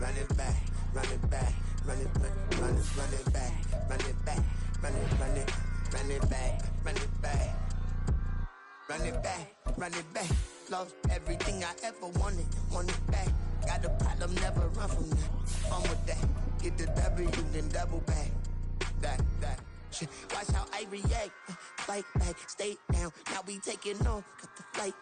run it back, run it back, run it back, run it back, run it back, run it back, run it back, run it back, run it back. Lost everything I ever wanted it back. Got a problem, never run from that. I'm with that. Get the W, then double back. That. Shit. Watch how I react. Fight back, stay down. Now we taking off. Got the flight.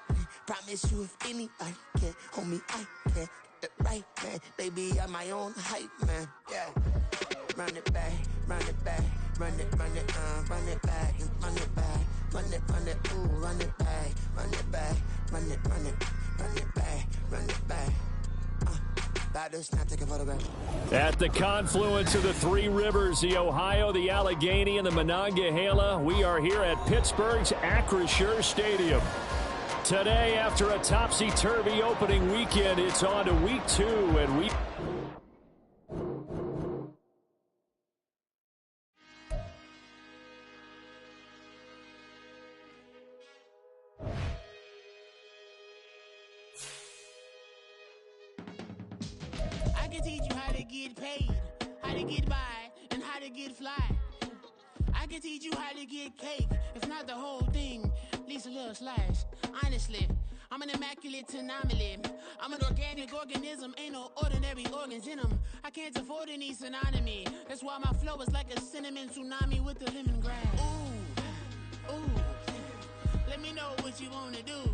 Promise you if anybody can, homie, I can. Get the right man. Baby, I'm my own hype man. Yeah. Run it back, run it back. Run it back, run it back, run it back, ooh, run it back, run it back, run it back, run it back. Now take a photograph. At the confluence of the three rivers, the Ohio, the Allegheny, and the Monongahela, we are here at Pittsburgh's Acrisure Stadium. Today, after a topsy-turvy opening weekend, it's on to week 2, and we... I can teach you how to get paid, how to get by, and how to get fly. I can teach you how to get cake, if not the whole thing, at least a little slice. Honestly, I'm an immaculate anomaly. I'm an organic organism, ain't no ordinary organs in them. I can't afford any synonymy. That's why my flow is like a cinnamon tsunami with the lemongrass. Ooh, let me know what you wanna do.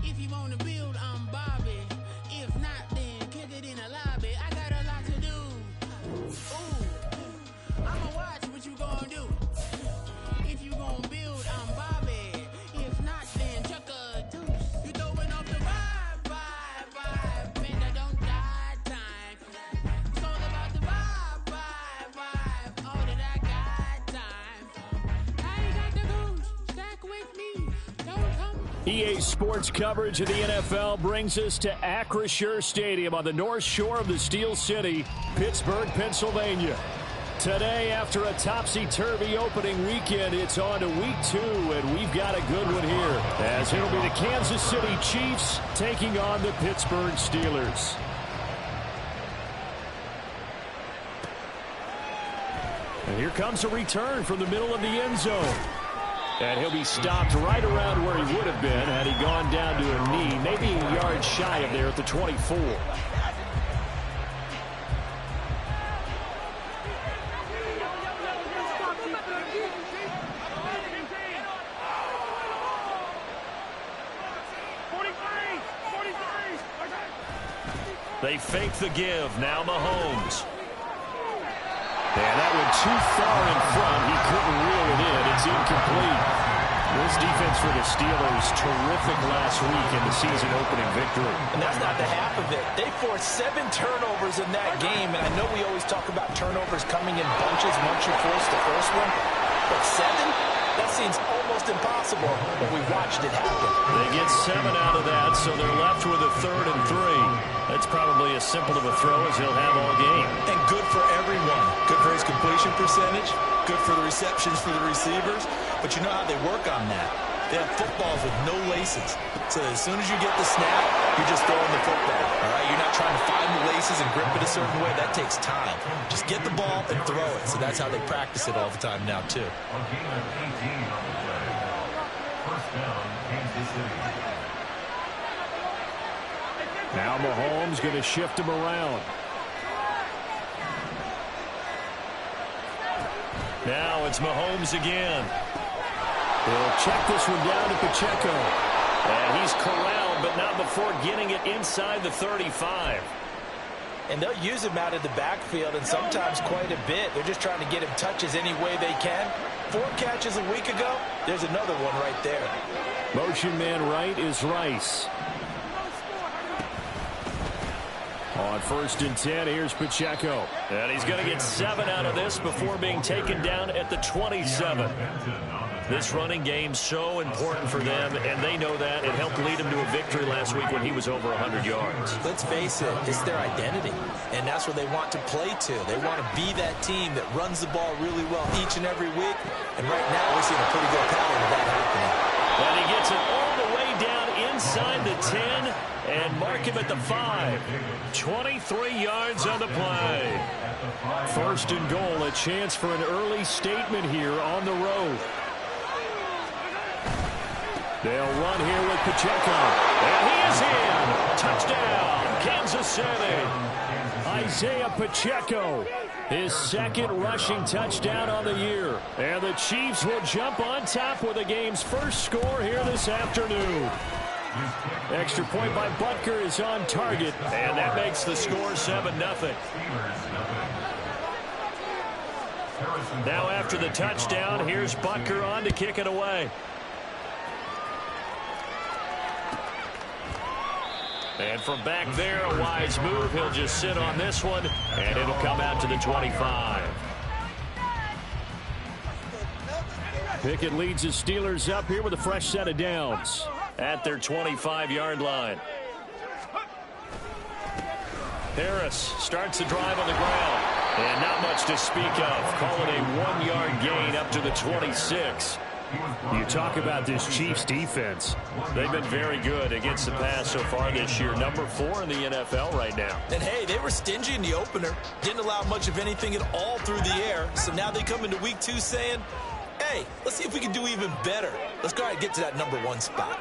If you wanna build, I'm Bobby. If not, then kick it in the lobby. I got a lot to do. Ooh, I'ma watch what you gon' do. If you gon' build, I'm Bobby. If not, then chuck a deuce. You throwing off the vibe. Man, I don't die time. It's all about the vibe. All that I got time. I ain't got the goose. Stack with me. Don't come. EA Sports coverage of the NFL brings us to Acrisure Stadium on the north shore of the Steel City, Pittsburgh, Pennsylvania. Today, after a topsy-turvy opening weekend, it's on to week 2, and we've got a good one here, as it'll be the Kansas City Chiefs taking on the Pittsburgh Steelers. And here comes a return from the middle of the end zone. And he'll be stopped right around where he would have been had he gone down to a knee, maybe a yard shy of there at the 24. They fake the give. Now Mahomes. And that went too far in front. He couldn't reel it in. It's incomplete. This defense for the Steelers, terrific last week in the season opening victory. And that's not the half of it. They forced 7 turnovers in that game. And I know we always talk about turnovers coming in bunches once you force the first one. But 7? That seems almost impossible. But we watched it happen. They get 7 out of that, so they're left with a 3rd and 3. That's probably as simple of a throw as he'll have all game. And good for everyone. Good for his completion percentage. Good for the receptions for the receivers. But you know how they work on that. They have footballs with no laces. So as soon as you get the snap, you're just throwing the football. All right? You're not trying to find the laces and grip it a certain way. That takes time. Just get the ball and throw it. So that's how they practice it all the time now, too. First down, Kansas City. Now Mahomes going to shift him around. Now it's Mahomes again. He'll check this one down to Pacheco. And he's corralled, but not before getting it inside the 35. And they'll use him out of the backfield, and sometimes quite a bit. They're just trying to get him touches any way they can. 4 catches a week ago. There's another one right there. Motion man right is Rice. On 1st and 10, here's Pacheco. And he's going to get 7 out of this before being taken down at the 27. This running game's so important for them, and they know that. It helped lead them to a victory last week when he was over 100 yards. Let's face it, it's their identity, and that's where they want to play to. They want to be that team that runs the ball really well each and every week, and right now we're seeing a pretty good pattern of that happening. And he gets it all the way down inside to 10 and mark him at the 5. 23 yards on the play. First and goal, a chance for an early statement here on the road. They'll run here with Pacheco. And he is in. Touchdown, Kansas City. Isaiah Pacheco, his second rushing touchdown on the year. And the Chiefs will jump on top with the game's first score here this afternoon. Extra point by Butker is on target, and that makes the score 7-0. Now after the touchdown, here's Butker on to kick it away. And from back there, a wise move. He'll just sit on this one, and it'll come out to the 25. Pickett leads his Steelers up here with a fresh set of downs at their 25-yard line. Harris starts the drive on the ground, and not much to speak of. Call it a 1-yard gain up to the 26. You talk about this Chiefs defense. They've been very good against the pass so far this year. Number 4 in the NFL right now. And, hey, they were stingy in the opener. Didn't allow much of anything at all through the air. So now they come into week 2 saying, hey, let's see if we can do even better. Let's go ahead and get to that number 1 spot.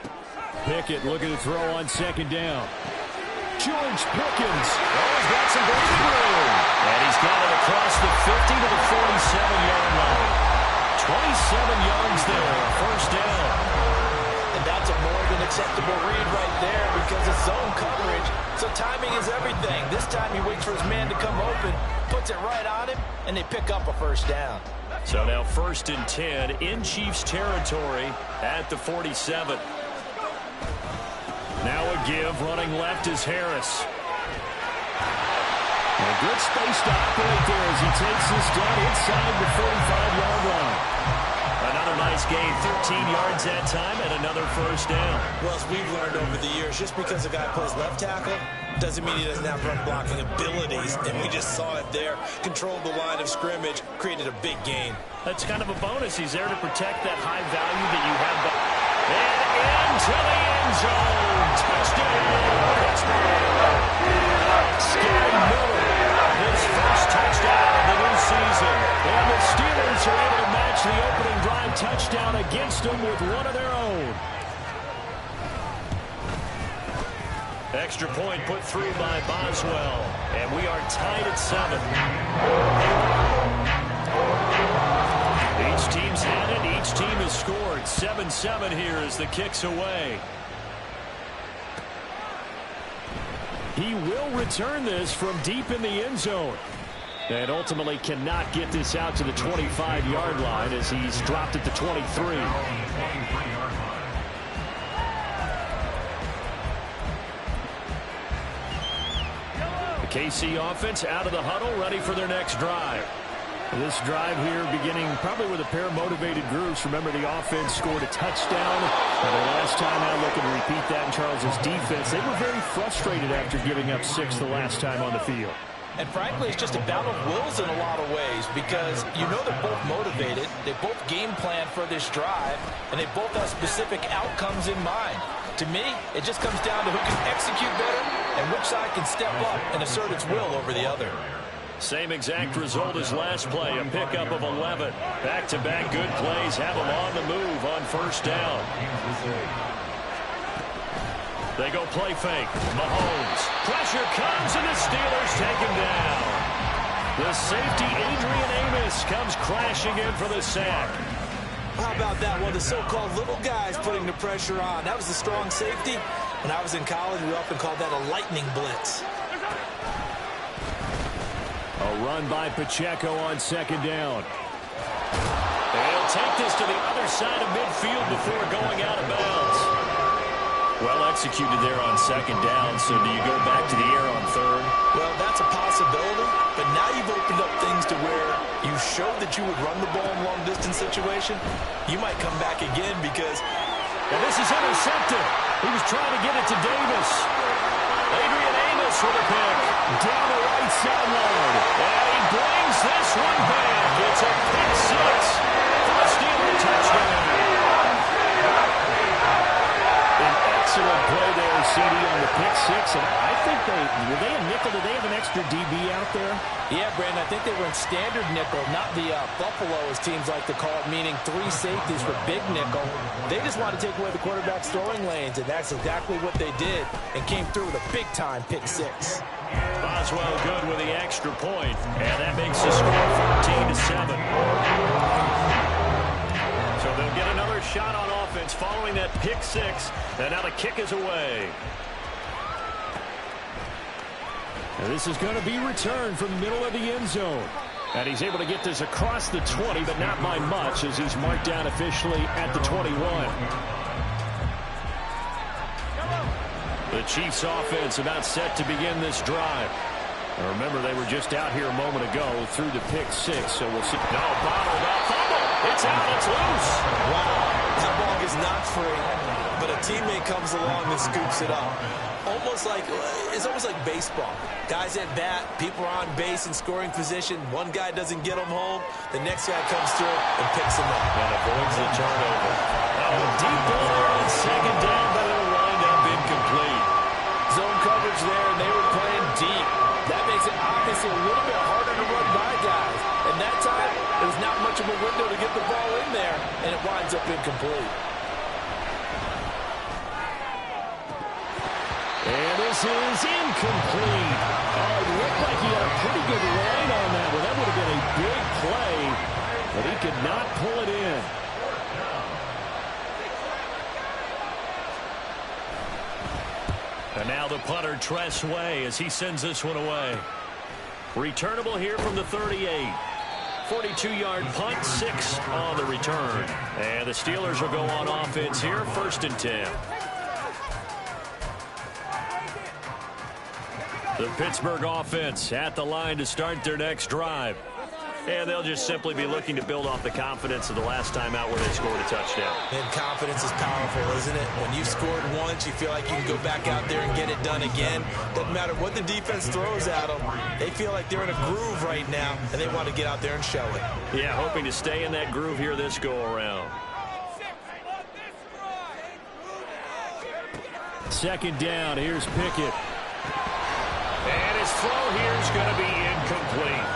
Pickett looking to throw on second down. George Pickens. Oh, he's got some breathing room. And he's got it across the 50 to the 47-yard line. 27 yards there, first down. And that's a more than acceptable read right there because it's zone coverage. So timing is everything. This time he waits for his man to come open, puts it right on him, and they pick up a first down. So now 1st and 10 in Chiefs territory at the 47. Now a give, running left is Harris. A good space to operate there as he takes this down inside the 45-yard line. Another nice gain, 13 yards that time, and another first down. Well, as we've learned over the years, just because a guy plays left tackle doesn't mean he doesn't have run blocking abilities, and we just saw it there. Controlled the line of scrimmage, created a big gain. That's kind of a bonus. He's there to protect that high value that you have. And into the end zone. Touchdown. Scary Miller. His first touchdown of the new season. And the Steelers are able to match the opening drive touchdown against them with one of their own. Extra point put through by Boswell. And we are tied at 7. Each team's had it. Each team has scored. 7-7 here as the kick's away. He will return this from deep in the end zone. And ultimately cannot get this out to the 25-yard line as he's dropped at the 23. The KC offense out of the huddle, ready for their next drive. This drive here beginning probably with a pair of motivated groups. Remember, the offense scored a touchdown. And the last time out, looking to repeat that in Charles's defense. They were very frustrated after giving up 6 the last time on the field. And frankly, it's just a battle of wills in a lot of ways because you know they're both motivated. They both game plan for this drive, and they both have specific outcomes in mind. To me, it just comes down to who can execute better and which side can step up and assert its will over the other. Same exact result as last play, a pickup of 11. Back-to-back good plays have them on the move on first down. They go play fake. Mahomes. Pressure comes, and the Steelers take him down. The safety, Adrian Amos, comes crashing in for the sack. How about that one? The so-called little guys putting the pressure on. That was the strong safety. When I was in college, we often called that a lightning blitz. A run by Pacheco on second down. They'll take this to the other side of midfield before going out of bounds. Well executed there on second down, so do you go back to the air on third? Well, that's a possibility, but now you've opened up things to where you showed that you would run the ball in long-distance situation. You might come back again because... And this is intercepted. He was trying to get it to Davis. Adrian Amos with a pick. Down the right sideline. And he brings this one back. It's a pick six for the Steelers touchdown. An excellent play there, CD on the pick six, and I think were they a nickel? Did they have an extra DB out there? Yeah, Brandon, I think they were in standard nickel, not the Buffalo, as teams like to call it, meaning 3 safeties for big nickel. They just want to take away the quarterback's throwing lanes, and that's exactly what they did, and came through with a big-time pick six. Boswell good with the extra point, and that makes the score 14-7. So they'll get another shot on offense following that pick six, and now the kick is away. And this is going to be returned from the middle of the end zone. And he's able to get this across the 20, but not by much, as he's marked down officially at the 21. The Chiefs offense about set to begin this drive. And remember, they were just out here a moment ago through the pick six, so we'll see. No, bottled up. Fumble. It's out. It's loose. Wow. That ball is not free, but a teammate comes along and scoops it up. It's almost like baseball. Guys at bat, people are on base in scoring position. One guy doesn't get them home. The next guy comes through and picks them up. And avoids the turnover. Deep ball on second down, but it'll wind up incomplete. Zone coverage there, and they were playing deep. That makes it obviously a little bit harder to run by guys. And that time, there's not much of a window to get the ball in there, and it winds up incomplete. And this is incomplete. Oh, it looked like he had a pretty good line on that one. That would have been a big play, but he could not pull it in. And now the punter, Tress Way, as he sends this one away. Returnable here from the 38. 42-yard punt, 6 on the return. And the Steelers will go on offense here, 1st and 10. The Pittsburgh offense at the line to start their next drive. And they'll just simply be looking to build off the confidence of the last time out where they scored a touchdown. And confidence is powerful, isn't it? When you've scored once, you feel like you can go back out there and get it done again. Doesn't matter what the defense throws at them. They feel like they're in a groove right now, and they want to get out there and show it. Yeah, hoping to stay in that groove here this go-around. Second down, here's Pickett. And his throw here is going to be incomplete.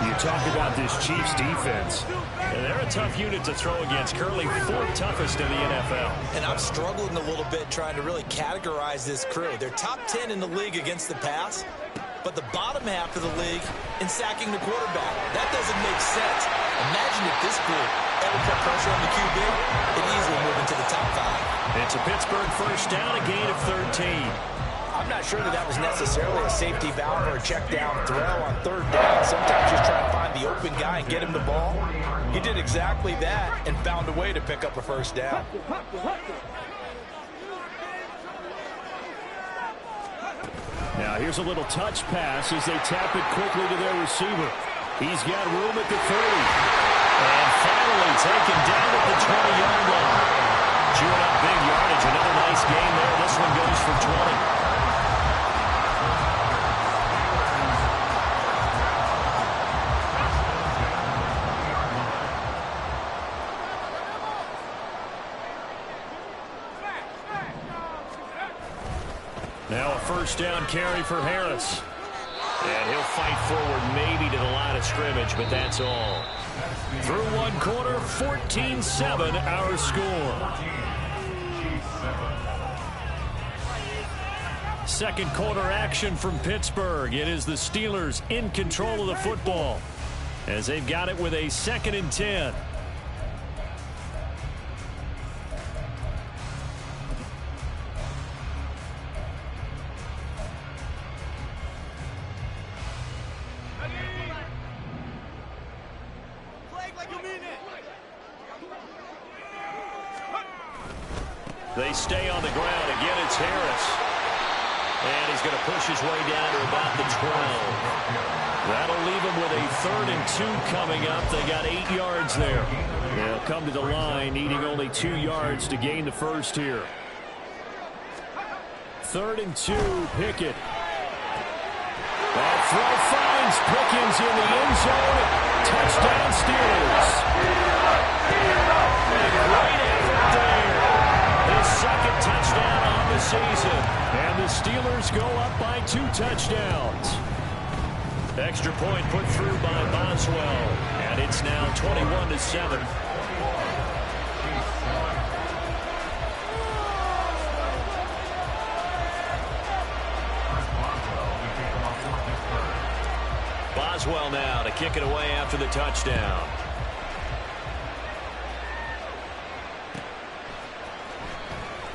You talk about this Chiefs defense, and they're a tough unit to throw against. Currently 4th toughest in the NFL. And I'm struggling a little bit trying to really categorize this crew. They're top 10 in the league against the pass, but the bottom half of the league in sacking the quarterback. That doesn't make sense. Imagine if this group ever put pressure on the QB, it easily move into the top 5. It's a Pittsburgh first down, a gain of 13. I'm not sure that was necessarily a safety valve or a check down throw on 3rd down. Sometimes just try to find the open guy and get him the ball. He did exactly that and found a way to pick up a first down. Now here's a little touch pass as they tap it quickly to their receiver. He's got room at the 30. And finally taken down at the 20-yard line. Chewing up big yardage. Another nice game there. This one goes for 20. Now a first down carry for Harris. And he'll fight forward maybe to the line of scrimmage, but that's all. Through one quarter, 14-7 our score. Second quarter action from Pittsburgh. It is the Steelers in control of the football as they've got it with a 2nd and 10. They stay on the ground. Again, it's Harris. And he's going to push his way down to about the 12. That'll leave him with a 3rd and 2 coming up. They got 8 yards there. They'll come to the line, needing only 2 yards to gain the first here. 3rd and 2, Pickett. That throw finds Pickens in the end zone. Touchdown, Steelers. And great effort there. His 2nd touchdown on the season. And the Steelers go up by 2 touchdowns. Extra point put through by Boswell. And it's now 21-7. Boswell now to kick it away after the touchdown.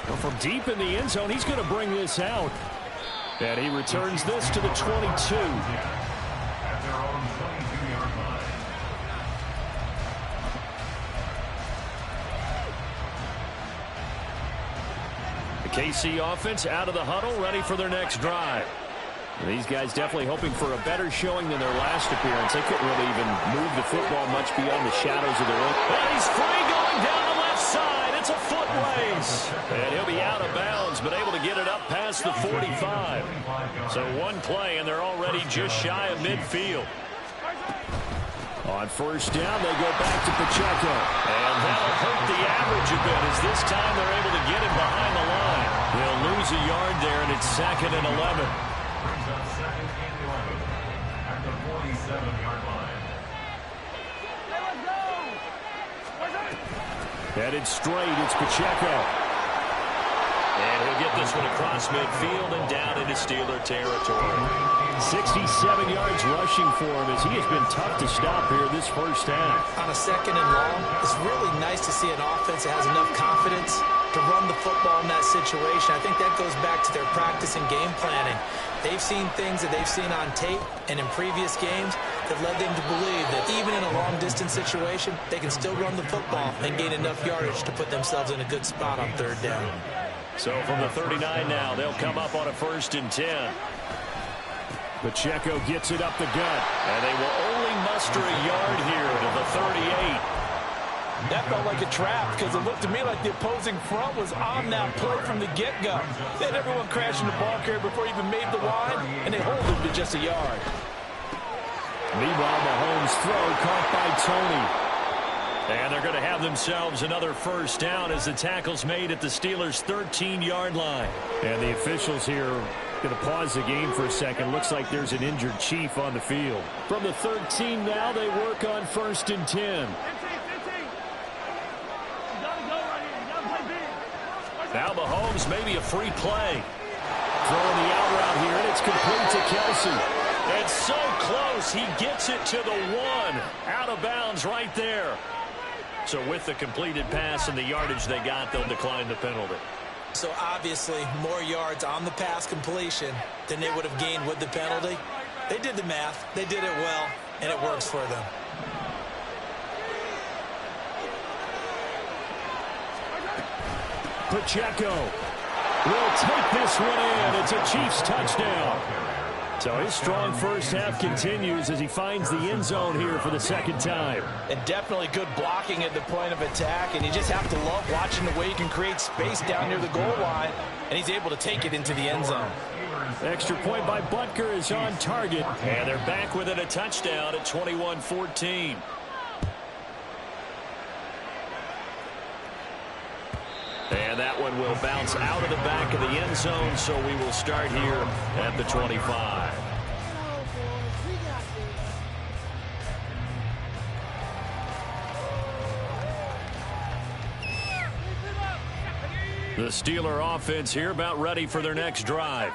Well, from deep in the end zone, he's going to bring this out. And he returns this to the 22. At their own 22-yard line. The KC offense out of the huddle, ready for their next drive. These guys definitely hoping for a better showing than their last appearance. They couldn't really even move the football much beyond the shadows of their own. And he's free going down the left side. It's a foot race. And he'll be out of bounds, but able to get it up past the 45. So one play, and they're already just shy of midfield. On first down, they go back to Pacheco. And that'll hurt the average a bit as this time they're able to get him behind the line. They'll lose a yard there, and it's 2nd and 11. Brings up 2nd and 11 at the 47-yard line. Headed straight, it's Pacheco. And he'll get this one across midfield and down into Steeler territory. 67 yards rushing for him as he has been tough to stop here this first half. On a 2nd and long, it's really nice to see an offense that has enough confidence to run the football in that situation. I think that goes back to their practice and game planning. They've seen things that they've seen on tape and in previous games that led them to believe that even in a long-distance situation, they can still run the football and gain enough yardage to put themselves in a good spot on 3rd down. So from the 39 now, they'll come up on a 1st and 10. Pacheco gets it up the gut, and they will only muster a yard here to the 38. That felt like a trap because it looked to me like the opposing front was on that play from the get-go. They had everyone crashing the ball carrier before he even made the line, and they hold him to just a yard. Meanwhile, Mahomes' throw caught by Tony. And they're going to have themselves another first down as the tackle's made at the Steelers' 13-yard line. And the officials here going to pause the game for a second. Looks like there's an injured Chief on the field. From the 13 now, they work on 1st and 10. Now Mahomes, maybe a free play. Throwing the out route here, and it's complete to Kelsey. And so close, he gets it to the 1. Out of bounds right there. So with the completed pass and the yardage they got, they'll decline the penalty. So obviously, more yards on the pass completion than they would have gained with the penalty. They did the math. They did it well, and it works for them. Pacheco will take this one in. It's a Chiefs touchdown. So his strong first half continues as he finds the end zone here for the 2nd time. And definitely good blocking at the point of attack, and you just have to love watching the way he can create space down near the goal line, and he's able to take it into the end zone. Extra point by Butker is on target, and they're back within a touchdown at 21-14. And that one will bounce out of the back of the end zone, so we will start here at the 25. The Steeler offense here about ready for their next drive.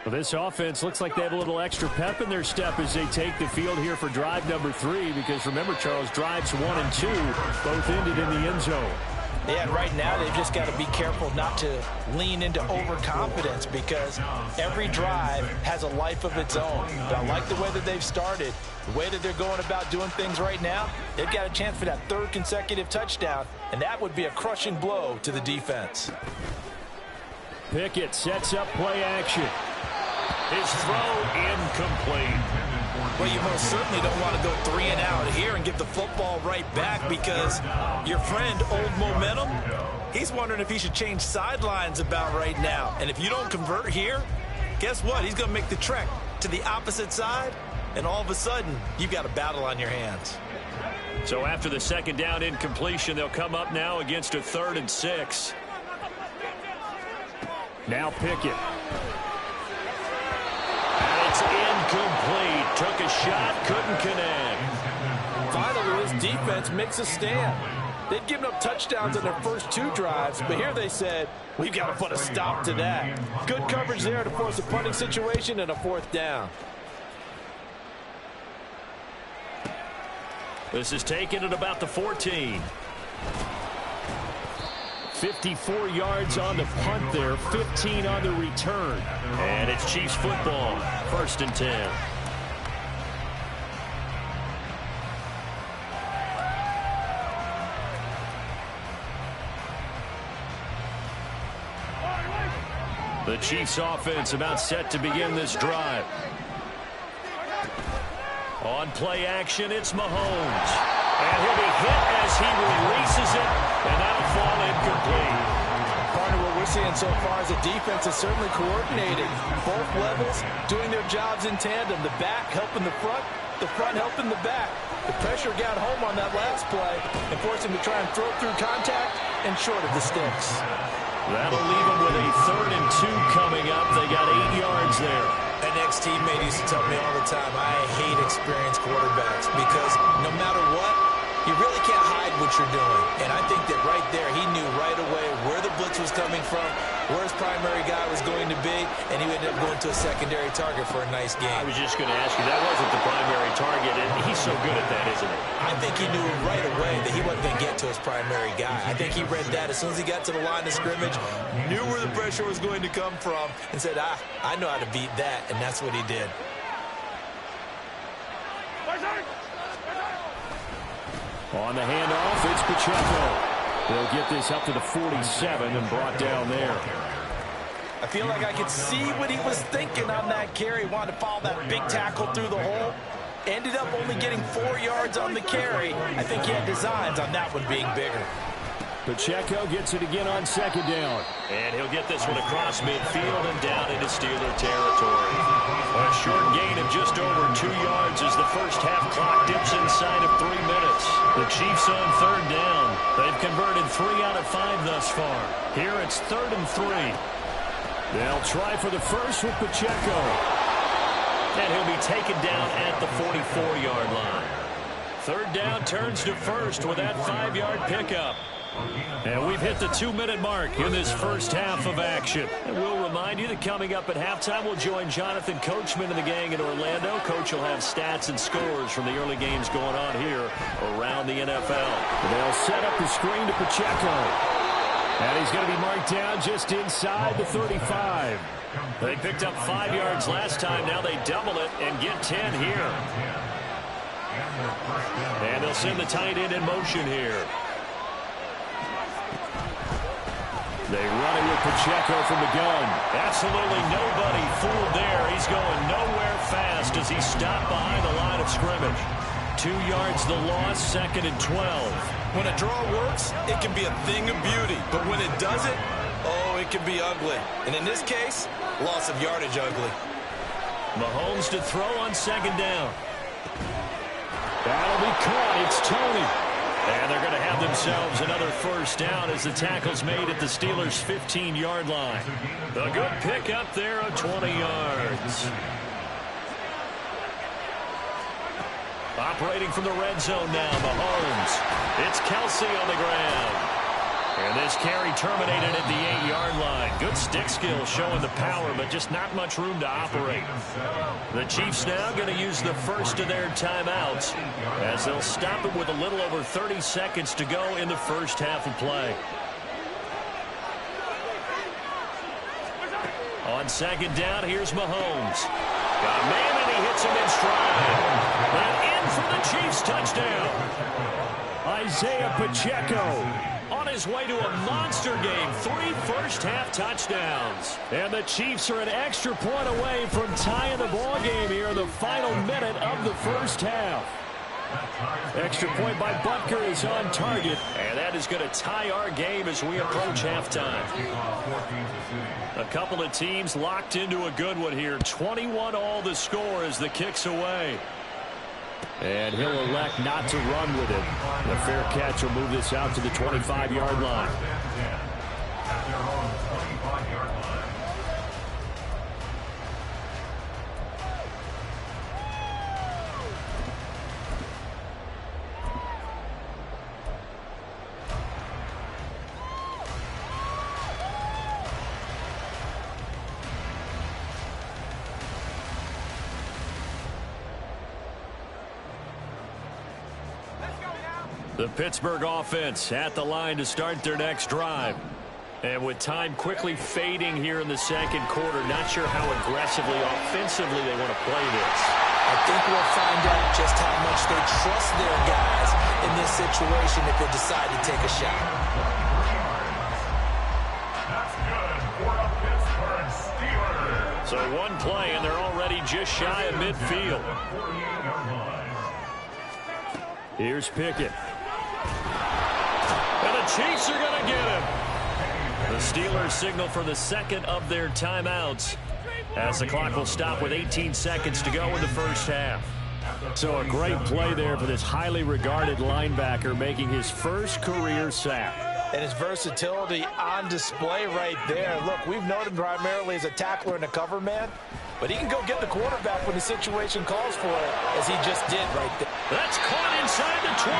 Well, this offense looks like they have a little extra pep in their step as they take the field here for drive number 3, because remember, Charles, drives 1 and 2 both ended in the end zone. Yeah, right now they've just got to be careful not to lean into overconfidence because every drive has a life of its own. But I like the way that they've started, the way that they're going about doing things right now. They've got a chance for that 3rd consecutive touchdown, and that would be a crushing blow to the defense. Pickett sets up play action. His throw incomplete. Well, you most certainly don't want to go 3 and out here and give the football right back because your friend, Old Momentum, he's wondering if he should change sidelines about right now. And if you don't convert here, guess what? He's going to make the trek to the opposite side, and all of a sudden, you've got a battle on your hands. So after the 2nd down incompletion, they'll come up now against a 3rd and 6. Now Pickett. And it's incomplete. Took a shot, couldn't connect. Finally, his defense makes a stand. They'd given up touchdowns on their first 2 drives, but here they said, we've got to put a stop to that. Good coverage there to force a punting situation and a 4th down. This is taken at about the 14. 54 yards on the punt there, 15 on the return. And it's Chiefs football, 1st and 10. The Chiefs offense about set to begin this drive. On play action, it's Mahomes. And he'll be hit as he releases it, and that'll fall incomplete. Partner, what we're seeing so far is the defense is certainly coordinated. Both levels doing their jobs in tandem. The back helping the front helping the back. The pressure got home on that last play and forced him to try and throw through contact and short of the sticks. That'll leave them with a 3rd and 2 coming up. They got 8 yards there. An ex-teammate used to tell me all the time, I hate experienced quarterbacks because no matter what, you really can't hide what you're doing. And I think that right there, he knew right away where the blitz was coming from, where his primary guy was going to be, and he ended up going to a secondary target for a nice game. I was just going to ask you, that wasn't the primary target, and he's so good at that, isn't he? I think he knew right away that he wasn't going to get to his primary guy. I think he read that as soon as he got to the line of scrimmage, knew where the pressure was going to come from, and said, I know how to beat that, and that's what he did. On the handoff, it's Pacheco. They'll get this up to the 47 and brought down there. I feel like I could see what he was thinking on that carry. Wanted to follow that big tackle through the hole. Ended up only getting 4 yards on the carry. I think he had designs on that one being bigger. Pacheco gets it again on 2nd down. And he'll get this one across midfield and down into Steeler territory. A short gain of just over 2 yards as the first half clock dips inside of 3 minutes. The Chiefs on 3rd down. They've converted 3 out of 5 thus far. Here it's 3rd and 3. They'll try for the first with Pacheco. And he'll be taken down at the 44-yard line. 3rd down turns to 1st with that 5-yard pickup. And we've hit the 2-minute mark in this first half of action. And we'll remind you that coming up at halftime, we'll join Jonathan Coachman and the gang in Orlando. Coach will have stats and scores from the early games going on here around the NFL. They'll set up the screen to Pacheco. And he's going to be marked down just inside the 35. They picked up 5 yards last time. Now they double it and get 10 here. And they'll send the tight end in motion here. They run it with Pacheco from the gun. Absolutely nobody fooled there. He's going nowhere fast as he's stopped behind the line of scrimmage. 2 yards the loss, 2nd and 12. When a draw works, it can be a thing of beauty. But when it doesn't, oh, it can be ugly. And in this case, loss of yardage ugly. Mahomes to throw on 2nd down. That'll be caught. It's Tony. And they're going to have themselves another first down as the tackle's made at the Steelers' 15-yard line. A good pickup there of 20 yards. Operating from the red zone now, Mahomes. It's Kelsey on the ground. And this carry terminated at the 8-yard line. Good stick skill showing the power, but just not much room to operate. The Chiefs now going to use the first of their timeouts as they'll stop it with a little over 30 seconds to go in the first half of play. On 2nd down, here's Mahomes. Got a man, and he hits him in stride. And in for the Chiefs touchdown. Isaiah Pacheco on his way to a monster game. 3 first-half touchdowns. And the Chiefs are an extra point away from tying the ball game here in the final minute of the first half. Extra point by Butker is on target. And that is going to tie our game as we approach halftime. A couple of teams locked into a good one here. 21-all the score as the kick's away. And he'll elect not to run with it. The fair catch will move this out to the 25-yard line. The Pittsburgh offense at the line to start their next drive. And with time quickly fading here in the second quarter, not sure how aggressively, offensively they want to play this. I think we'll find out just how much they trust their guys in this situation if they decide to take a shot. That's good for the Pittsburgh Steelers. So one play, and they're already just shy of midfield. Here's Pickett. And the Chiefs are going to get him. The Steelers signal for the second of their timeouts as the clock will stop with 18 seconds to go in the first half. So a great play there for this highly regarded linebacker making his first career sack. And his versatility on display right there. Look, we've known him primarily as a tackler and a cover man, but he can go get the quarterback when the situation calls for it, as he just did right there. That's caught inside the 20.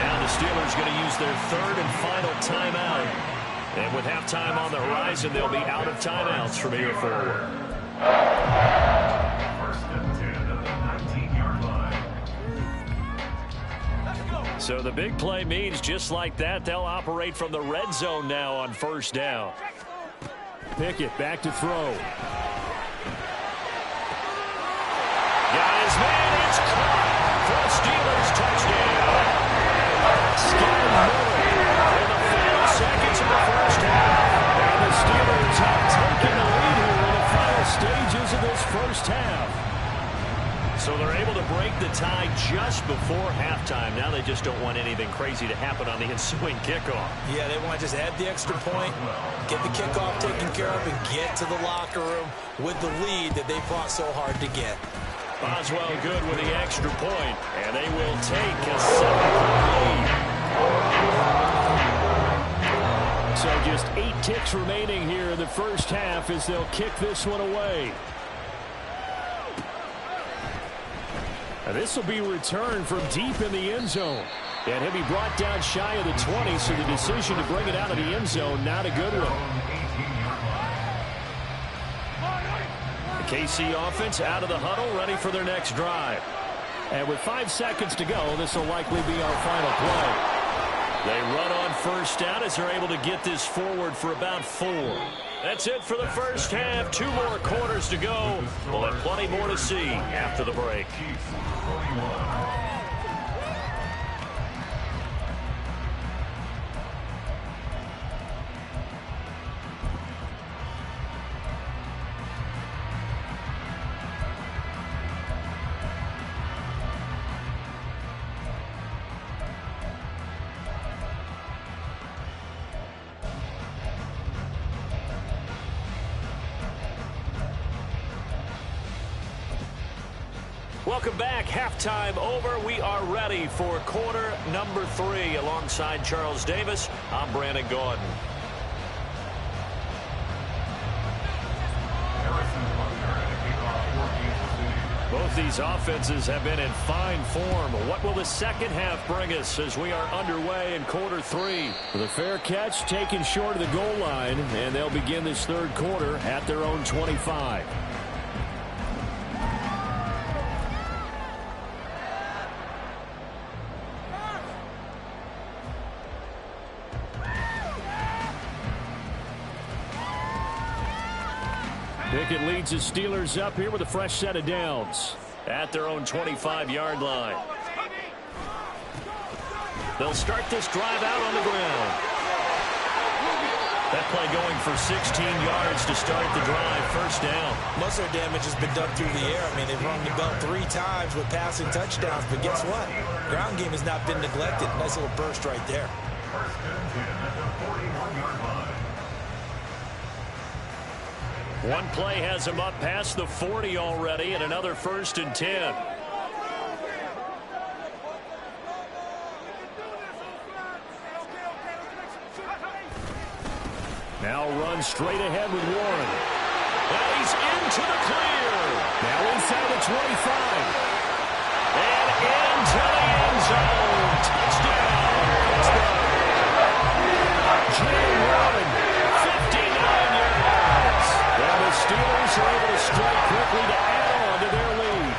Now the Steelers going to use their third and final timeout. And with halftime on the horizon, they'll be out of timeouts from here forward. First and 10 at the 19-yard line. So the big play means just like that, they'll operate from the red zone now on first down. Pickett back to throw. Got his man, it's caught for a Steelers touchdown. Scott Miller in the final seconds of the first half. And the Steelers have taken the lead here in the final stages of this first half. So they're able to break the tie just before halftime. Now they just don't want anything crazy to happen on the ensuing kickoff. Yeah, they want to just add the extra point, get the kickoff taken care of, and get to the locker room with the lead that they fought so hard to get. Boswell good with the extra point, and they will take a 7-point lead. So just 8 ticks remaining here in the first half as they'll kick this one away. And this will be returned from deep in the end zone. And he'll be brought down shy of the 20, so the decision to bring it out of the end zone, not a good one. The KC offense out of the huddle, ready for their next drive. And with 5 seconds to go, this will likely be our final play. They run on first down as they're able to get this forward for about 4. That's it for the first half. 2 more quarters to go. We'll have plenty more to see after the break. Welcome back. Halftime over. We are ready for quarter number 3. Alongside Charles Davis, I'm Brandon Gordon. Both these offenses have been in fine form. What will the second half bring us as we are underway in quarter 3? The fair catch taken short of the goal line, and they'll begin this third quarter at their own 25. Pickett leads the Steelers up here with a fresh set of downs at their own 25-yard line. They'll start this drive out on the ground. That play going for 16 yards to start the drive, first down. Most of their damage has been done through the air. I mean, they've rung the bell 3 times with passing touchdowns, but guess what? Ground game has not been neglected. Nice little burst right there. First and 10 at the 41-yard line. One play has him up past the 40 already, and another first and 10. Now runs straight ahead with Warren. And he's into the clear. Now inside the 25. And into the end zone. Touchdown, Pittsburgh. Jay Warren, 59 yards. And the Steelers are able to strike quickly to add on to their lead.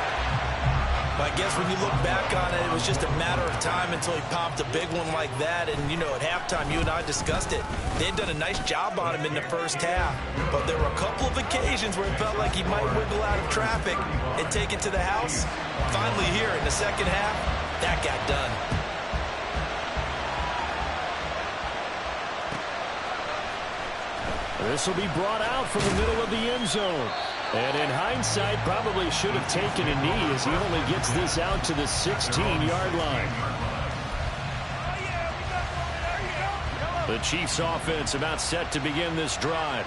My guess when you look back on it, it was just a matter of time until he popped a big one like that. And, you know, at halftime, you and I discussed it. They had done a nice job on him in the first half. But there were a couple of occasions where it felt like he might wiggle out of traffic and take it to the house. Finally here in the second half, that got done. This will be brought out from the middle of the end zone. And in hindsight, probably should have taken a knee as he only gets this out to the 16-yard line. The Chiefs offense about set to begin this drive.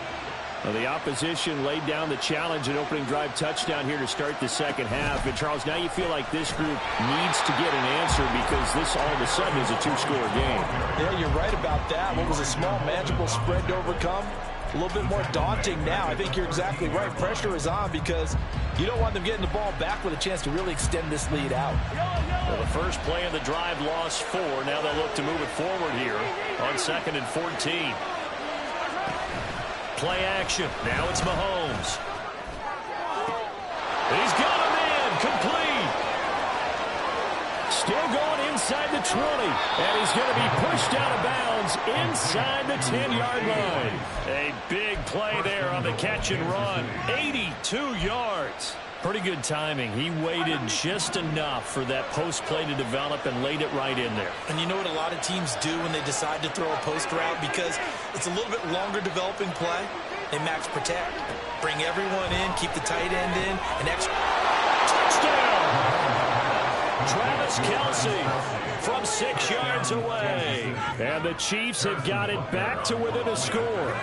Well, the opposition laid down the challenge and opening drive touchdown here to start the second half. And, Charles, now you feel like this group needs to get an answer because this all of a sudden is a two-score game. Yeah, you're right about that. What was a small, manageable spread to overcome? A little bit more daunting now. I think you're exactly right. Pressure is on because you don't want them getting the ball back with a chance to really extend this lead out. Well, the first play of the drive lost 4. Now they'll look to move it forward here on 2nd and 14. Play action. Now it's Mahomes. He's got a man. Complete. Still going inside the 20. And he's going to be pushed out of bounds inside the 10-yard line. A big play there on the catch and run. 82 yards. Pretty good timing. He waited just enough for that post play to develop and laid it right in there. And you know what a lot of teams do when they decide to throw a post route? Because it's a little bit longer developing play. They max protect. Bring everyone in, keep the tight end in, and extra. Touchdown! Travis Kelce from 6 yards away. And the Chiefs have got it back to within a score.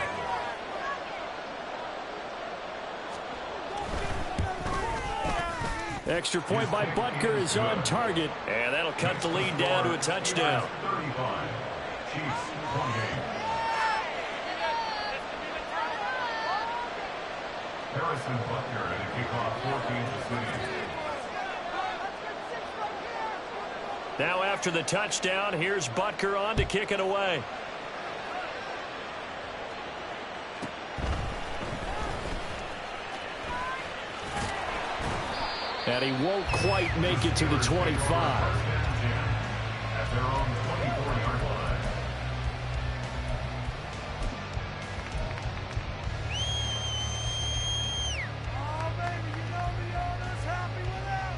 Extra point by Butker is on target, and that'll cut the lead down to a touchdown. 35. Chiefs 28. Harrison Butker at a kickoff for Kansas City. Now after the touchdown, here's Butker on to kick it away. And he won't quite make it to the 25. At their own 24-yard line. Oh, baby, you know the owner's happy with that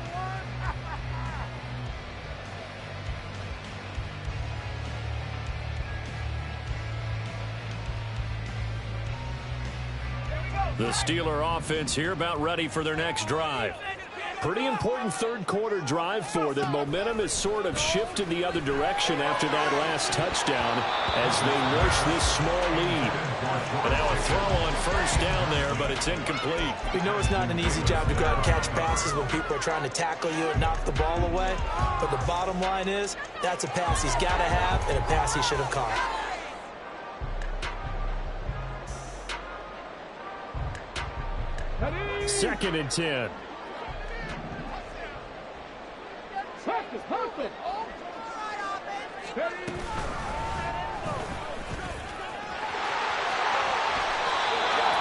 one. The Steeler offense here about ready for their next drive. Pretty important third-quarter drive for them. Momentum has sort of shifted the other direction after that last touchdown as they nurse this small lead. And now a throw on first down there, but it's incomplete. We know it's not an easy job to go out and catch passes when people are trying to tackle you and knock the ball away. But the bottom line is, that's a pass he's got to have and a pass he should have caught. Second and 10. Perfect.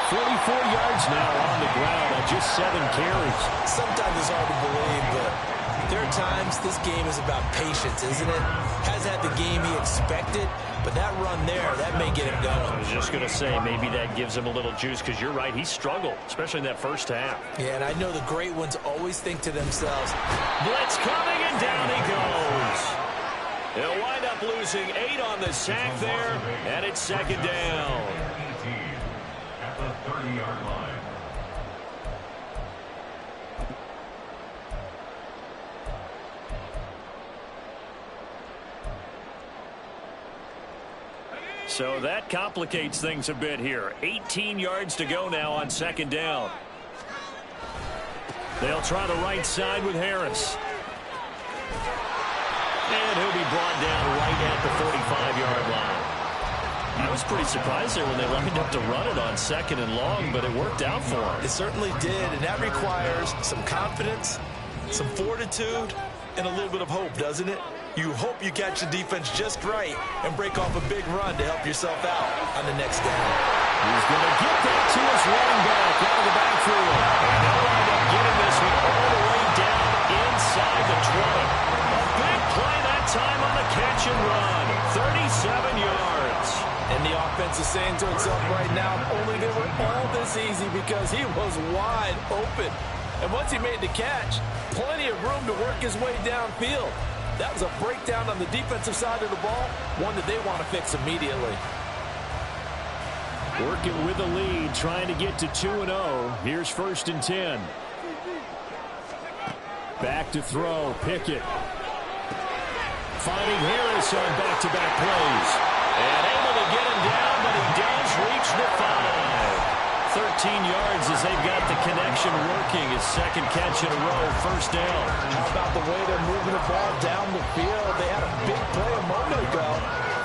44 yards now on the ground on just 7 carries. Sometimes it's hard to believe, but there are times this game is about patience, isn't it? Hasn't had the game he expected, but that run there, that may get him going. I was just going to say, maybe that gives him a little juice because you're right, he struggled, especially in that first half. Yeah, and I know the great ones always think to themselves, blitz coming, and down he goes. They'll wind up losing 8 on the sack there, and it's second down. 18 at the 30-yard line. So that complicates things a bit here. 18 yards to go now on second down. They'll try the right side with Harris. And he'll be brought down right at the 45-yard line. I was pretty surprised there when they lined up to run it on second and long, but it worked out for him. it certainly did, and that requires some confidence, some fortitude, and a little bit of hope, doesn't it? You hope you catch the defense just right and break off a big run to help yourself out on the next down. He's going to get that to his running back out of the backfield. And they'll wind up getting this one all the way down inside the because he was wide open. And once he made the catch, plenty of room to work his way downfield. That was a breakdown on the defensive side of the ball, one that they want to fix immediately. Working with the lead, trying to get to 2-0. Here's 1st and 10. Back to throw, Pickett. Finding Harris on back-to-back plays. And able to get him down, but he does reach the 5. 13 yards as they've got the connection working. His 2nd catch in a row, 1st down. How about the way they're moving the ball down the field? They had a big play a moment ago.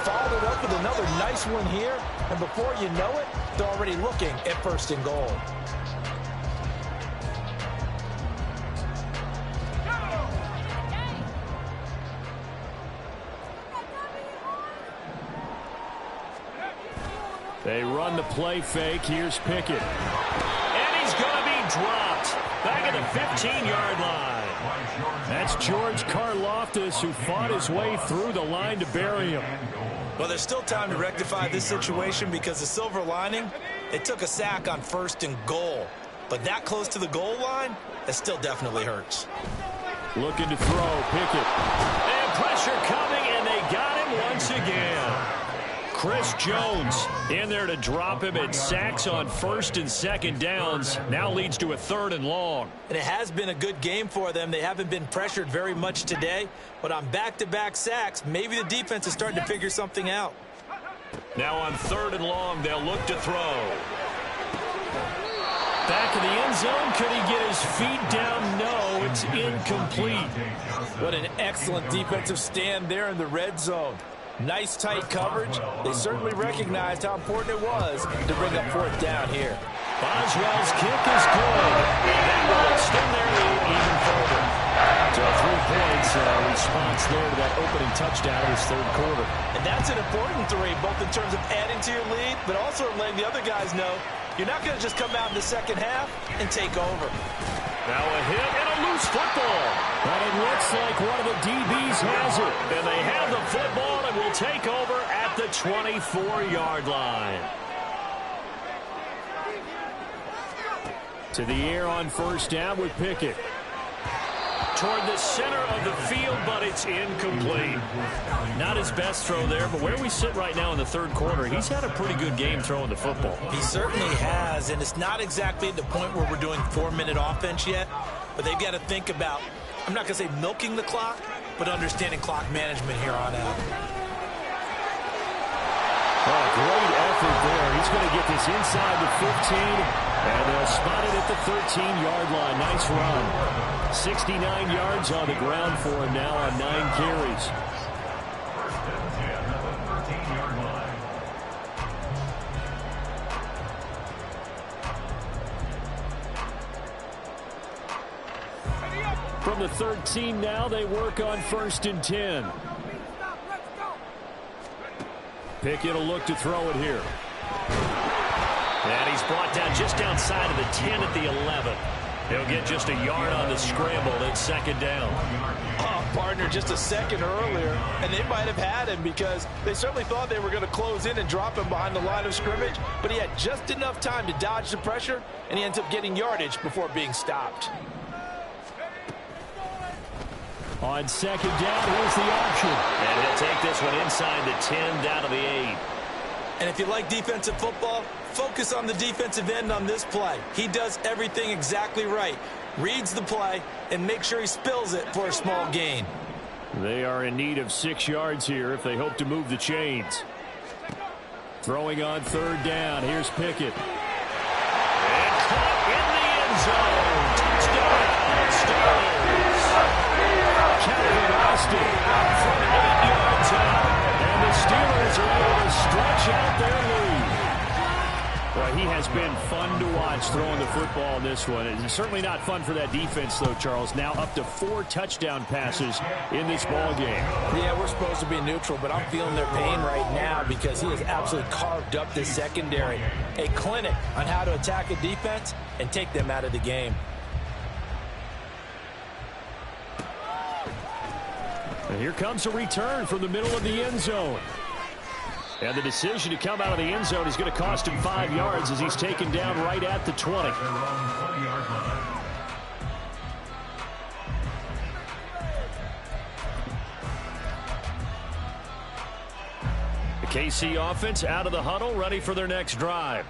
Followed it up with another nice one here. And before you know it, they're already looking at 1st and goal. They run the play fake. Here's Pickett. And he's going to be dropped. Back at the 15-yard line. That's George Karlaftis, who fought his way through the line to bury him. Well, there's still time to rectify this situation because the silver lining, they took a sack on 1st and goal. But that close to the goal line, that still definitely hurts. Looking to throw, Pickett. And pressure coming, and they got him once again. Chris Jones in there to drop him at sacks on 1st and 2nd downs. Now leads to a 3rd and long. And it has been a good game for them. They haven't been pressured very much today. But on back-to-back sacks, maybe the defense is starting to figure something out. Now on 3rd and long, they'll look to throw. Back in the end zone. Could he get his feet down? No, it's incomplete. What an excellent defensive stand there in the red zone. Nice tight coverage. They certainly recognized how important it was to bring up 4th down here. Boswell's kick is good. And that will extend their lead even further. So 3 points, response there to that opening touchdown in his 3rd quarter. And that's an important 3, both in terms of adding to your lead, but also letting the other guys know you're not going to just come out in the 2nd half and take over. Now a hit and a loose football. But it looks like one of the DBs has it. And they have the football and will take over at the 24-yard line. To the air on 1st down with Pickett. Toward the center of the field, but it's incomplete. Not his best throw there, but where we sit right now in the 3rd quarter, he's had a pretty good game throwing the football. He certainly has, and it's not exactly at the point where we're doing 4-minute offense yet, but they've got to think about, I'm not going to say milking the clock, but understanding clock management here on out. Oh, great effort there. He's going to get this inside the 15, and they'll spot it at the 13-yard line. Nice run. 69 yards on the ground for him now on 9 carries. From the 13 now, they work on 1st and 10. Pickett will look to throw it here. And he's brought down just outside of the 10 at the 11. He'll get just a yard on the scramble at 2nd down. Oh, partner, just a second earlier, and they might have had him because they certainly thought they were going to close in and drop him behind the line of scrimmage, but he had just enough time to dodge the pressure, and he ends up getting yardage before being stopped. On 2nd down, here's the option. And he'll take this one inside the 10 down to the 8. And if you like defensive football, focus on the defensive end on this play. He does everything exactly right. Reads the play and make sure he spills it for a small gain. They are in need of 6 yards here if they hope to move the chains. Throwing on 3rd down. Here's Pickett. And caught in the end zone. Touchdown, Steelers. Calvin Austin from 8 yards out. And the Steelers are able to stretch out their lead. Well, he has been fun to watch throwing the football in this one. It's certainly not fun for that defense, though, Charles. Now up to 4 touchdown passes in this ball game. Yeah, we're supposed to be neutral, but I'm feeling their pain right now because he has absolutely carved up this secondary. A clinic on how to attack a defense and take them out of the game. And here comes a return from the middle of the end zone. And the decision to come out of the end zone is going to cost him 5 yards as he's taken down right at the 20. The KC offense out of the huddle, ready for their next drive.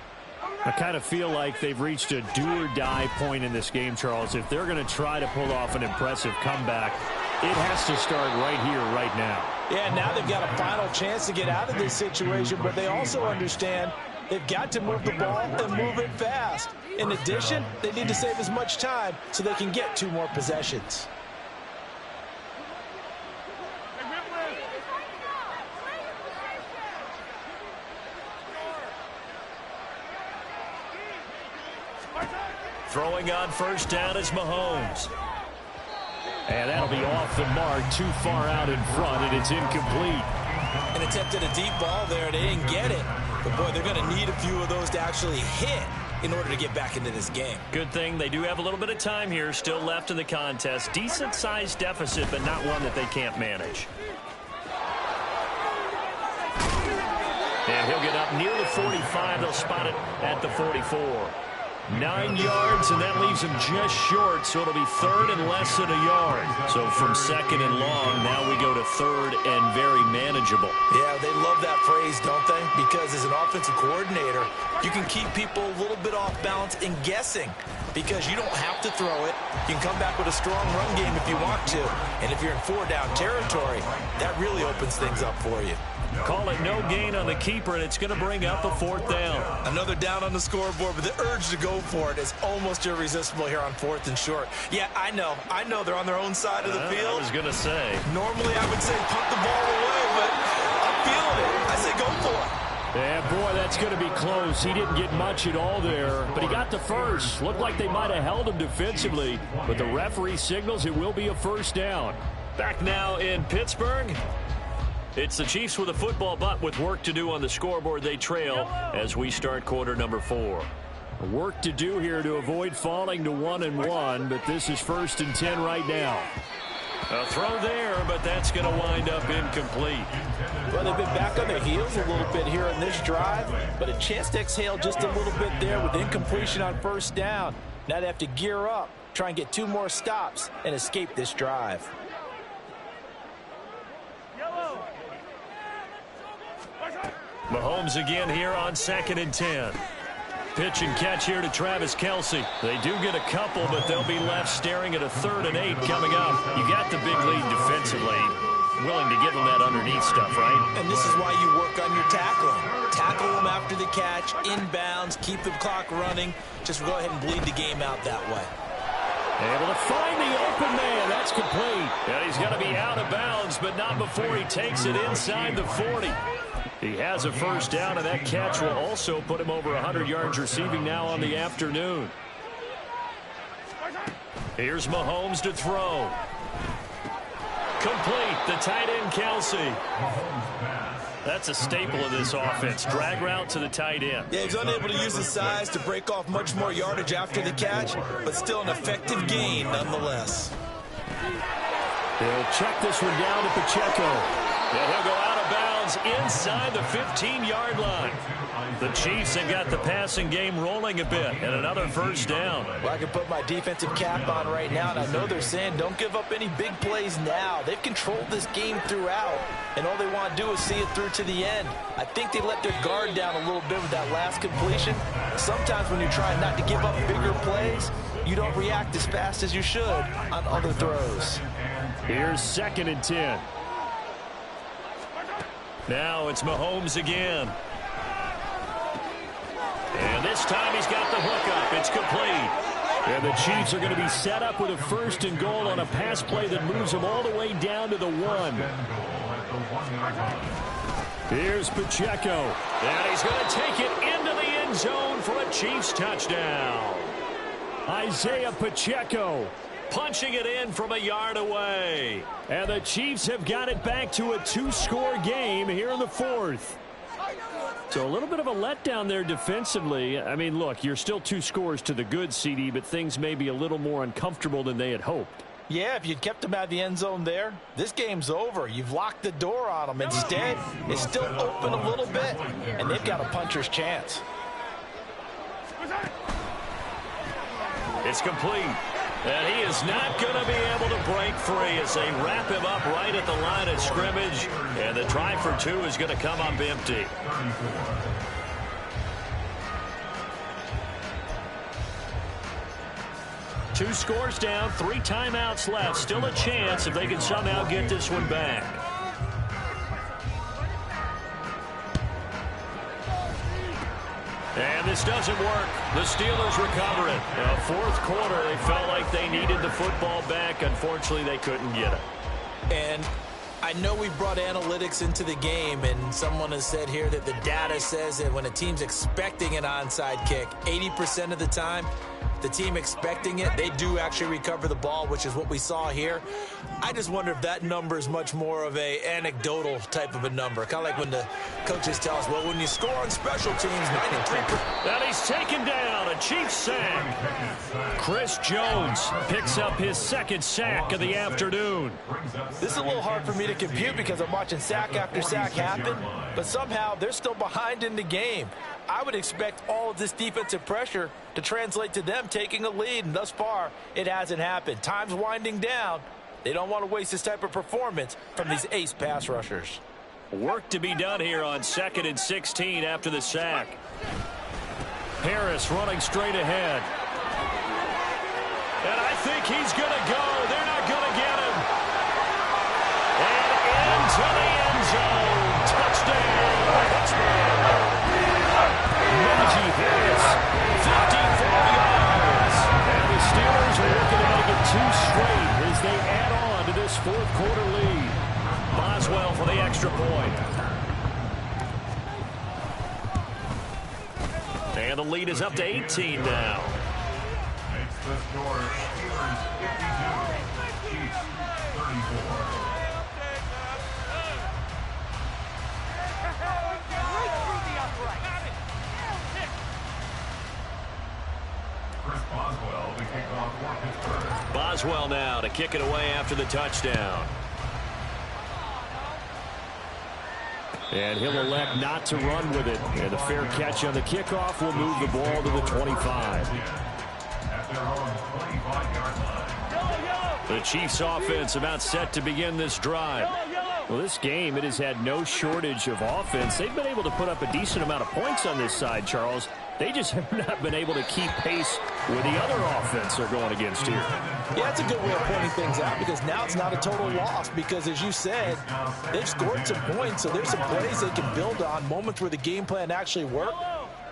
I kind of feel like they've reached a do-or-die point in this game, Charles. If they're going to try to pull off an impressive comeback, it has to start right here, right now. Yeah, now they've got a final chance to get out of this situation, but they also understand they've got to move the ball and move it fast. In addition, they need to save as much time so they can get 2 more possessions. Throwing on first down is Mahomes. And that'll be off the mark, too far out in front, and it's incomplete. An attempt at a deep ball there, they didn't get it. But, boy, they're going to need a few of those to actually hit in order to get back into this game. Good thing they do have a little bit of time here still left in the contest. Decent-sized deficit, but not one that they can't manage. And he'll get up near the 45. They'll spot it at the 44. 9 yards, and that leaves him just short, so it'll be third and less than a yard. So from second and long, now we go to third and very manageable. Yeah, they love that phrase, don't they? Because as an offensive coordinator, you can keep people a little bit off balance and guessing because you don't have to throw it. You can come back with a strong run game if you want to. And if you're in 4-down territory, that really opens things up for you. Call it no gain on the keeper, and it's going to bring up a 4th down. Another down on the scoreboard, but the urge to go for it is almost irresistible here on 4th and short. Yeah, I know they're on their own side of the field. I was going to say. Normally I would say punt the ball away, but I'm feeling it. I say go for it. Yeah, boy, that's going to be close. He didn't get much at all there, but he got the first. Looked like they might have held him defensively, but the referee signals it will be a 1st down. Back now in Pittsburgh. It's the Chiefs with a football, but with work to do on the scoreboard. They trail as we start quarter number 4. Work to do here to avoid falling to 1-1, but this is 1st and 10 right now. A throw there, but that's going to wind up incomplete. Well, they've been back on their heels a little bit here in this drive, but a chance to exhale just a little bit there with incompletion on 1st down. Now they have to gear up, try and get 2 more stops, and escape this drive. Mahomes again here on 2nd and 10. Pitch and catch here to Travis Kelce. They do get a couple, but they'll be left staring at a 3rd and 8 coming up. You got the big lead defensively. Willing to give them that underneath stuff, right? And this is why you work on your tackling. Tackle them after the catch, inbounds, keep the clock running. Just go ahead and bleed the game out that way. Able to find the open man. That's complete. And he's going to be out of bounds, but not before he takes it inside the 40. He has a 1st down, and that catch will also put him over 100 yards receiving now on the afternoon. Here's Mahomes to throw. Complete. The tight end, Kelce. That's a staple of this offense. Drag route to the tight end. Yeah, he's unable to use his size to break off much more yardage after the catch, but still an effective gain nonetheless. They'll check this one down to Pacheco. And he'll go out of bounds inside the 15-yard line. The Chiefs have got the passing game rolling a bit, and another 1st down. Well, I can put my defensive cap on right now, and I know they're saying don't give up any big plays now. They've controlled this game throughout, and all they want to do is see it through to the end. I think they let their guard down a little bit with that last completion. Sometimes when you're trying not to give up bigger plays, you don't react as fast as you should on other throws. Here's 2nd and 10. Now it's Mahomes again. And this time he's got the hook up. It's complete. And the Chiefs are going to be set up with a 1st and goal on a pass play that moves them all the way down to the 1. Here's Pacheco. And he's going to take it into the end zone for a Chiefs touchdown. Isaiah Pacheco punching it in from a yard away. And the Chiefs have got it back to a 2-score game here in the 4th. So a little bit of a letdown there defensively. I mean, look, you're still 2 scores to the good, CD, but things may be a little more uncomfortable than they had hoped. Yeah, if you'd kept him out of the end zone there, this game's over. You've locked the door on him. Instead, it's still open a little bit, and they've got a puncher's chance. It's complete. And he is not going to be able to break free as they wrap him up right at the line of scrimmage. And the try for two is going to come up empty. Two scores down, 3 timeouts left. Still a chance if they can somehow get this one back. And this doesn't work. The Steelers recover it. Fourth quarter, they felt like they needed the football back. Unfortunately, they couldn't get it. And I know we brought analytics into the game, and someone has said here that the data says that when a team's expecting an onside kick, 80% of the time, the team expecting it, they do actually recover the ball, which is what we saw here. I just wonder if that number is much more of a anecdotal type of a number. Kind of like when the coaches tell us, well, when you score on special teams, 93%. And he's taken down, a Chiefs sack. Chris Jones picks up his second sack of the afternoon. This is a little hard for me to compute because I'm watching sack after sack happen, but somehow they're still behind in the game. I would expect all of this defensive pressure to translate to them taking a lead, and thus far, it hasn't happened. Time's winding down. They don't want to waste this type of performance from these ace pass rushers. Work to be done here on 2nd and 16 after the sack. Harris running straight ahead. And I think he's going to go. They're not going to get him. And into the end zone. Touchdown, Pittsburgh. Najee Harris, 54 yards. And the Steelers are looking to make it 2 straight as they add on to this fourth quarter lead. Boswell for the extra point. And the lead is up to 18 now. Makes the score Steelers 52, Chiefs 34. Boswell now to kick it away after the touchdown. And he'll elect not to run with it. And the fair catch on the kickoff will move the ball to the 25. The Chiefs offense about set to begin this drive. Well, this game, it has had no shortage of offense. They've been able to put up a decent amount of points on this side, Charles. They just have not been able to keep pace with the other offense they're going against here. Yeah, it's a good way of pointing things out because now it's not a total loss because, as you said, they've scored some points, so there's some plays they can build on, moments where the game plan actually worked.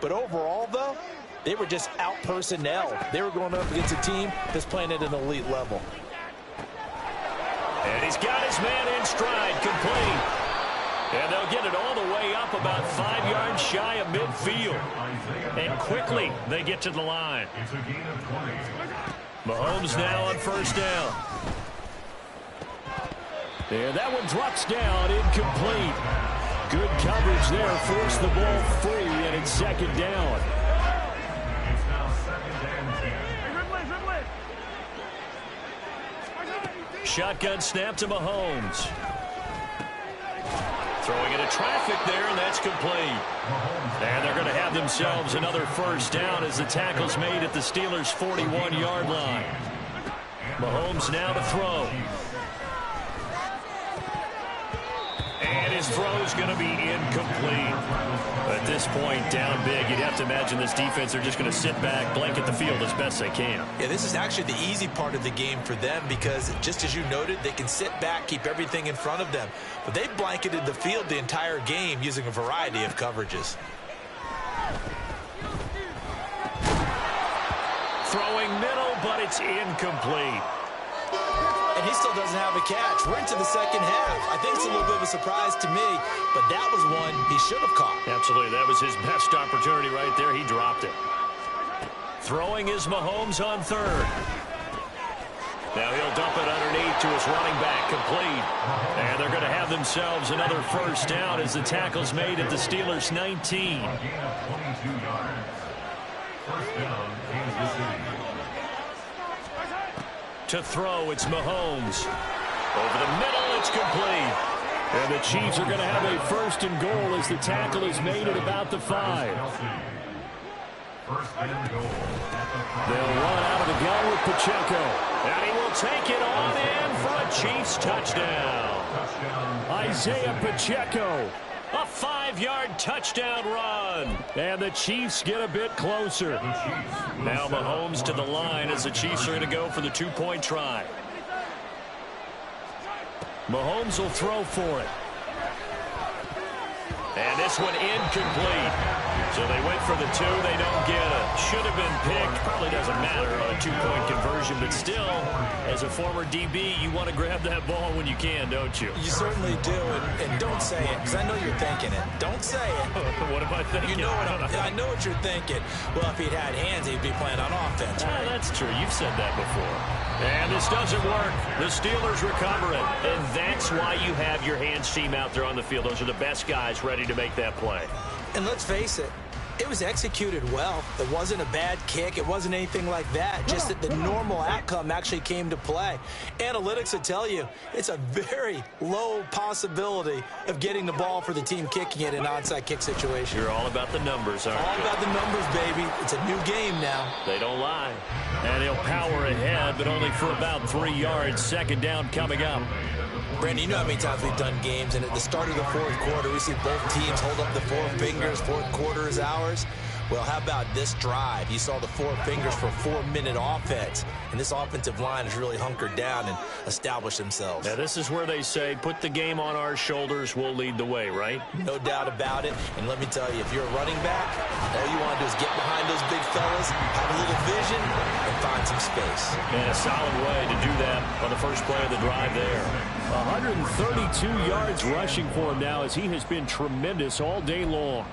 But overall, though, they were just out-personnel. They were going up against a team that's playing at an elite level. And he's got his man in stride, complete. And they'll get it all the way up about 5 yards shy of midfield. And quickly, they get to the line. Mahomes now on first down. And that one drops down, incomplete. Good coverage there, forced the ball free, and it's second down. Shotgun snap to Mahomes. Throwing into traffic there, and that's complete. And they're going to have themselves another first down as the tackle's made at the Steelers' 41-yard line. Mahomes now to throw. And his throw's going to be incomplete. At this point, down big, you'd have to imagine this defense are just going to sit back, blanket the field as best they can. Yeah, this is actually the easy part of the game for them because, just as you noted, they can sit back, keep everything in front of them. But they've blanketed the field the entire game using a variety of coverages. Throwing middle, but it's incomplete. And he still doesn't have a catch. We're into the second half. I think it's a little bit of a surprise to me, but that was one he should have caught. Absolutely. That was his best opportunity right there. He dropped it. Throwing is Mahomes on third. Now he'll dump it underneath to his running back, complete. And they're going to have themselves another first down as the tackle's made at the Steelers' 19. To throw, it's Mahomes. Over the middle, it's complete. And the Chiefs are going to have a 1st and goal as the tackle is made at about the 5. They'll run out of the gun with Pacheco. And he will take it on in for a Chiefs touchdown. Isaiah Pacheco. A 5-yard touchdown run. And the Chiefs get a bit closer. Now Mahomes to the line as the Chiefs are going to go for the 2-point try. Mahomes will throw for it. And this one incomplete. So they went for the 2. They don't get it. Should have been picked. Probably doesn't matter on a 2-point conversion. But still, as a former DB, you want to grab that ball when you can, don't you? You certainly do. And don't say it, because I know you're thinking it. Don't say it. What am I thinking? You know I know what you're thinking. Well, if he'd had hands, he'd be playing on offense. Right? That's true. You've said that before. And this doesn't work. The Steelers recover it. And that's why you have your hands team out there on the field. Those are the best guys ready to make that play. And let's face it, it was executed well. It wasn't a bad kick. It wasn't anything like that. Just that the normal outcome actually came to play. Analytics will tell you it's a very low possibility of getting the ball for the team kicking it in an onside kick situation. You're all about the numbers, aren't you? All about the numbers, baby. It's a new game now. They don't lie. And he'll power ahead, but only for about 3 yards. 2nd down coming up. Brandon, you know how many times we've done games, and at the start of the 4th quarter, we see both teams hold up the 4 fingers. 4th quarter is ours. Well, how about this drive? You saw the 4 fingers for 4-minute offense, and this offensive line has really hunkered down and established themselves. Now, this is where they say, put the game on our shoulders, we'll lead the way, right? No doubt about it. And let me tell you, if you're a running back, all you want to do is get behind those big fellas, have a little vision, and find some space. And a solid way to do that on the first play of the drive there. 132 yards rushing for him now as he has been tremendous all day long.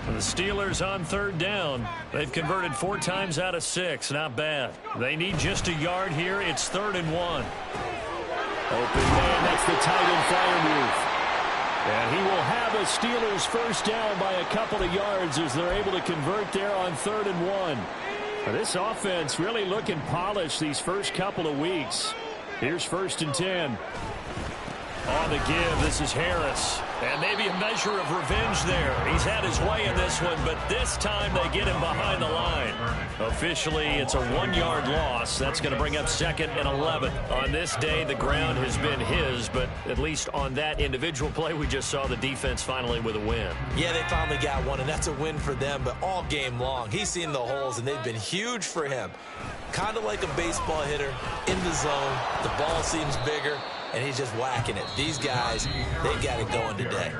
The Steelers on 3rd down. They've converted 4 times out of 6. Not bad. They need just a yard here. It's 3rd and 1. Open man. That's the tight end fire move. And he will have a Steelers 1st down by a couple of yards as they're able to convert there on 3rd and 1. Now, this offense really looking polished these first couple of weeks. Here's 1st and 10. On the give, this is Harris. And maybe a measure of revenge there. He's had his way in this one, but this time they get him behind the line. Officially, it's a 1-yard loss. That's going to bring up 2nd and 11. On this day, the ground has been his, but at least on that individual play, we just saw the defense finally with a win. Yeah, they finally got one, and that's a win for them, but all game long, he's seen the holes, and they've been huge for him. Kind of like a baseball hitter in the zone. The ball seems bigger, and he's just whacking it. These guys, they got it going today.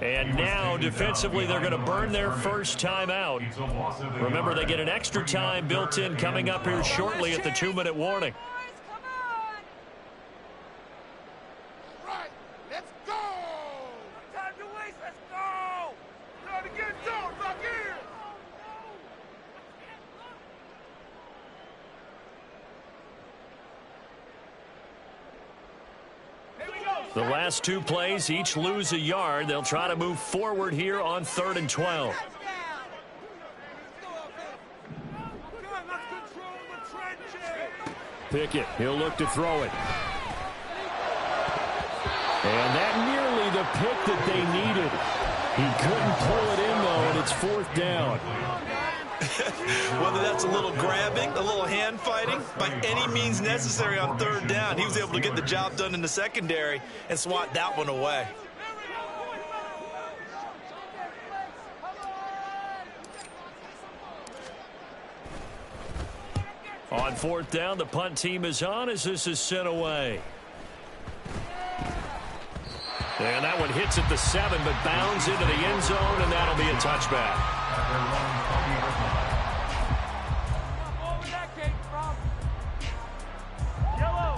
And now, defensively, they're going to burn their first time out. Remember, they get an extra time built in coming up here shortly at the 2-minute warning. Right, let's go! No time to waste, let's go! Trying to get zone back here! The last 2 plays, each lose a yard. They'll try to move forward here on 3rd and 12. Pickett, he'll look to throw it. And that nearly the pick that they needed. He couldn't pull it in, though, and it's 4th down. Whether that's a little grabbing, a little hand fighting, by any means necessary on 3rd down, he was able to get the job done in the secondary and swat that one away. On 4th down, the punt team is on as this is sent away. And that one hits at the 7, but bounds into the end zone, and that'll be a touchback.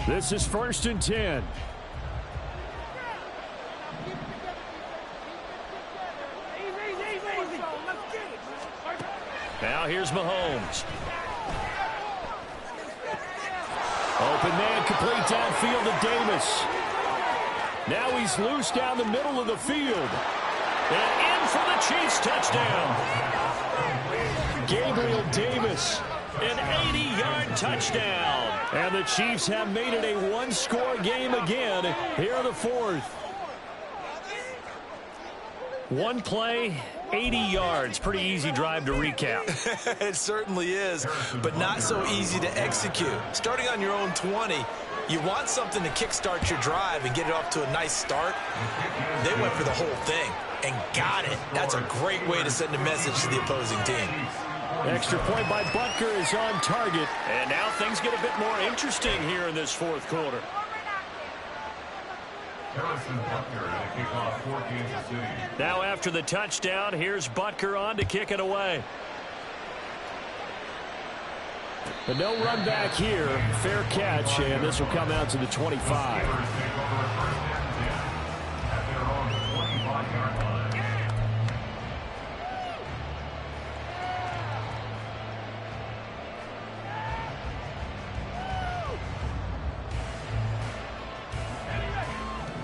This is 1st and 10. Now here's Mahomes. Open man, complete downfield to Davis. Now he's loose down the middle of the field. And in for the Chiefs touchdown. Gabriel Davis An 80-yard touchdown. And the Chiefs have made it a one-score game again here in the fourth. One play, 80 yards. Pretty easy drive to recap. It certainly is, but not so easy to execute. Starting on your own 20, you want something to kickstart your drive and get it off to a nice start. They went for the whole thing and got it. That's a great way to send a message to the opposing team. Extra point by Butker is on target. And now things get a bit more interesting here in this fourth quarter. Now after the touchdown, here's Butker on to kick it away. But no run back here. Fair catch, and this will come out to the 25.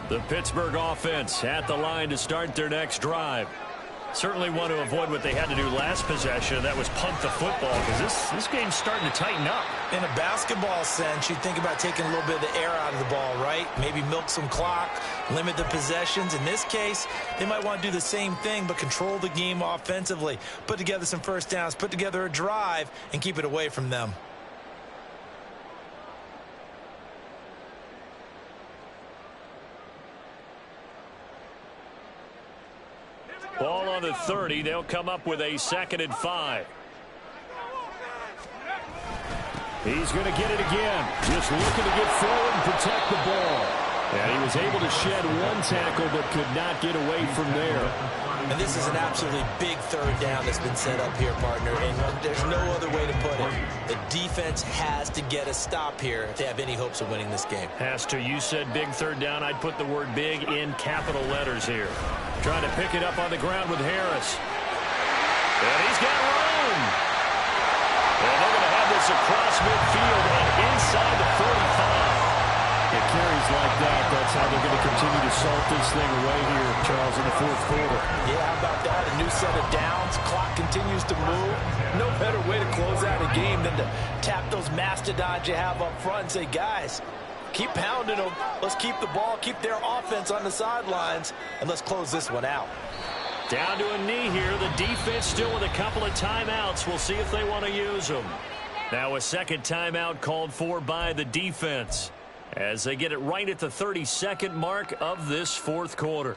The Pittsburgh offense at the line to start their next drive. Certainly want to avoid what they had to do last possession. That was punt the football, because this game's starting to tighten up. In a basketball sense, you think about taking a little bit of the air out of the ball, right? Maybe milk some clock, limit the possessions. In this case, they might want to do the same thing, but control the game offensively. Put together some first downs, put together a drive, and keep it away from them. Ball on the 30. They'll come up with a 2nd and 5. He's going to get it again. Just looking to get forward and protect the ball. And he was able to shed one tackle but could not get away from there. And this is an absolutely big third down that's been set up here, partner. And there's no other way to put it. The defense has to get a stop here if they have any hopes of winning this game. Has to. You said big third down. I'd put the word big in capital letters here. Trying to pick it up on the ground with Harris. And he's got room. And they're going to have this across midfield and inside the 45. It carries like that. That's how they're going to continue to salt this thing away here, Charles, in the fourth quarter. Yeah, how about that? A new set of downs. Clock continues to move. No better way to close out a game than to tap those mastodons you have up front and say, guys, keep pounding them. Let's keep the ball, keep their offense on the sidelines, and let's close this one out. Down to a knee here. The defense still with a couple of timeouts. We'll see if they want to use them. Now a second timeout called for by the defense as they get it right at the 32nd mark of this fourth quarter.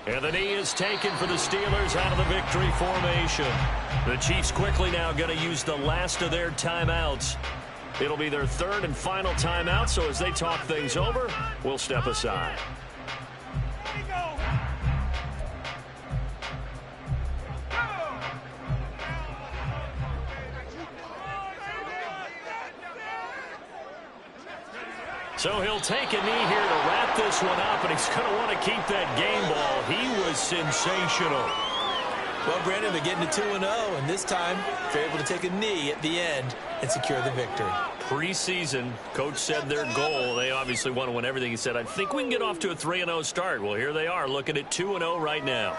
And the knee is taken for the Steelers out of the victory formation. The Chiefs quickly now going to use the last of their timeouts. It'll be their third and final timeout, so as they talk things over, we'll step aside. So he'll take a knee here to wrap this one up, and he's going to want to keep that game ball. He was sensational. Well, Brandon, they're getting to 2-0, and this time they're able to take a knee at the end and secure the victory. Preseason, coach said their goal, they obviously want to win everything. He said, I think we can get off to a 3-0 start. Well, here they are looking at 2-0 right now.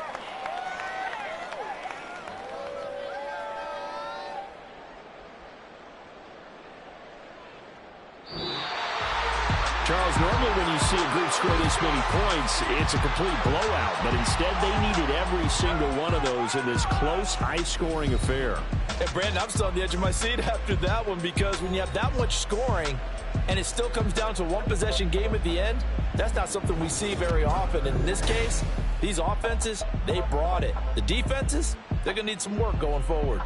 Charles, normally when you see a group score this many points, it's a complete blowout. But instead, they needed every single one of those in this close, high-scoring affair. Hey, Brandon, I'm still on the edge of my seat after that one, because when you have that much scoring and it still comes down to a one-possession game at the end, that's not something we see very often. And in this case, these offenses, they brought it. The defenses, they're going to need some work going forward.